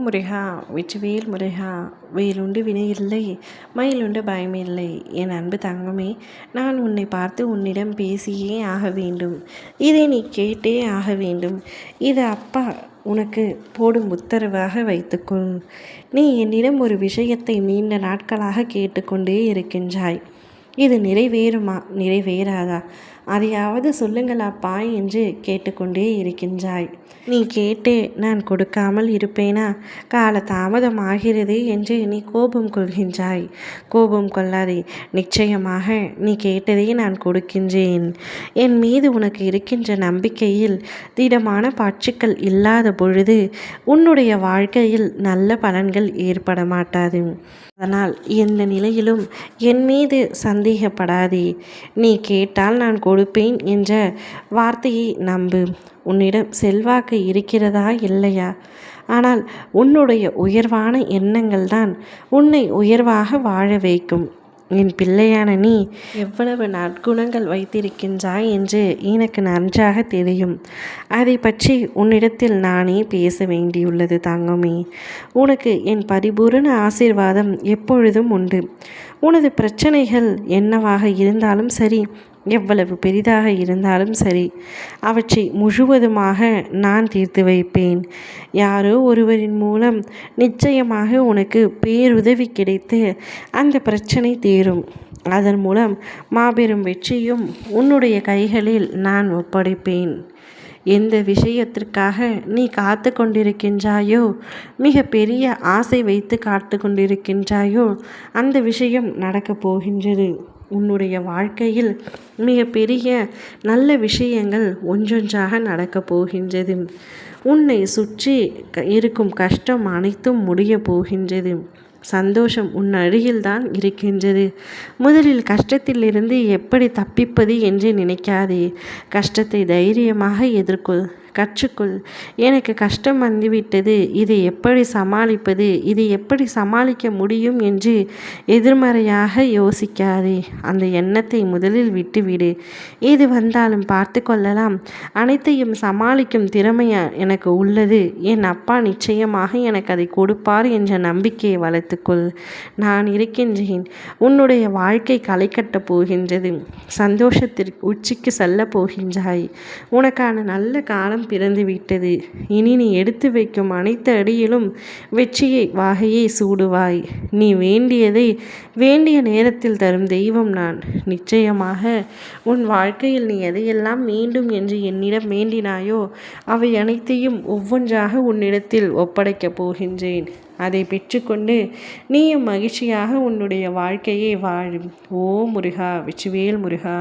முருகா வெற்றிவேல் முருகா வேலுண்டு வினையில்லை மயிலுண்டு பயமில்லை. என் அன்பு தங்கமே, நான் உன்னை பார்த்து உன்னிடம் பேசியே ஆக வேண்டும். இதை நீ கேட்டே ஆக வேண்டும். இது அப்பா உனக்கு போடும் உத்தரவாக வைத்துக்கொள். நீ என்னிடம் ஒரு விஷயத்தை நீண்ட நாட்களாக கேட்டுக்கொண்டே இருக்கின்றாய். இது நிறைவேறுமா நிறைவேறாதா, அதையாவது சொல்லுங்கள் அப்பா என்று கேட்டுக்கொண்டே இருக்கின்றாய். நீ கேட்டே நான் கொடுக்காமல் இருப்பேனா? கால தாமதமாகிறது என்று நீ கோபம் கொள்கின்றாய். கோபம் கொள்ளாதே, நிச்சயமாக நீ கேட்டதை நான் கொடுக்கின்றேன். என் மீது உனக்கு இருக்கின்ற நம்பிக்கையில் திடமான பற்றுக்கள் இல்லாத பொழுது உன்னுடைய வாழ்க்கையில் நல்ல பலன்கள் ஏற்பட மாட்டாது. அதனால் எந்த நிலையிலும் என் மீது சந்தேகப்படாதே. நீ கேட்டால் நான் கொடுப்பேன் என்ற வார்த்தையை நம்பு. உன்னிடம் செல்வாக்கு இருக்கிறதா இல்லையா? ஆனால் உன்னுடைய உயர்வான எண்ணங்கள் தான் உன்னை உயர்வாக வாழ வைக்கும். என் பிள்ளையான நீ எவ்வளவு நற்குணங்கள் வைத்திருக்கின்றாய் என்று எனக்கு நன்றாக தெரியும். அதை பற்றி உன்னிடத்தில் நானே பேச வேண்டியுள்ளது தங்கமே. உனக்கு என் பரிபூரண ஆசீர்வாதம் எப்பொழுதும் உண்டு. உனது பிரச்சனைகள் என்னவாக இருந்தாலும் சரி, எவ்வளவு பெரிதாக இருந்தாலும் சரி, அவற்றை முழுவதுமாக நான் தீர்த்து வைப்பேன். யாரோ ஒருவரின் மூலம் நிச்சயமாக உனக்கு பேருதவி கிடைத்து அந்த பிரச்சனை தீரும். அதன் மூலம் மாபெரும் வெற்றியும் உன்னுடைய கைகளில் நான் ஒப்படைப்பேன். எந்த விஷயத்திற்காக நீ காத்து கொண்டிருக்கின்றாயோ, மிக பெரிய ஆசை வைத்து காத்து கொண்டிருக்கின்றாயோ, அந்த விஷயம் நடக்கப் போகின்றது. உன்னுடைய வாழ்க்கையில் மிக பெரிய நல்ல விஷயங்கள் ஒன்றொன்றாக நடக்கப் போகின்றது. உன்னை சுற்றி இருக்கும் கஷ்டம் அனைத்தும் முடிய போகின்றது. சந்தோஷம் உன் அருகில்தான் இருக்கின்றது. முதலில் கஷ்டத்திலிருந்து எப்படி தப்பிப்பது என்று நினைக்காதே. கஷ்டத்தை தைரியமாக எதிர்கொள், கற்றுக்கொள். எனக்கு கஷ்டம் வந்துவிட்டது, இதை எப்படி சமாளிப்பது, இதை எப்படி சமாளிக்க முடியும் என்று எதிர்மறையாக யோசிக்காதே. அந்த எண்ணத்தை முதலில் விட்டுவிடு. எது வந்தாலும் பார்த்து கொள்ளலாம், அனைத்தையும் சமாளிக்கும் திறமை எனக்கு உள்ளது, என் அப்பா நிச்சயமாக எனக்கு அதை கொடுப்பார் என்ற நம்பிக்கையை வளர்த்துக்கொள். நான் இருக்கின்றேன். உன்னுடைய வாழ்க்கை களை கட்டப் போகின்றது. சந்தோஷத்திற்கு உச்சிக்கு செல்ல போகின்றாய். உனக்கான நல்ல காலம் பிறந்து விட்டது. இனி நீ எடுத்து வைக்கும் அனைத்து அடியிலும் வெற்றியை வாகையை சூடுவாய். நீ வேண்டியதை வேண்டிய நேரத்தில் தரும் தெய்வம் நான். நிச்சயமாக உன் வாழ்க்கையில் நீ எதையெல்லாம் வேண்டும் என்று என்னிடம் வேண்டினாயோ அவை அனைத்தையும் ஒவ்வொன்றாக உன்னிடத்தில் ஒப்படைக்கப் போகின்றேன். அதை பெற்றுக்கொண்டு நீயும் மகிழ்ச்சியாக உன்னுடைய வாழ்க்கையை வாழும். ஓ முருகா வெற்றிவேல் முருகா.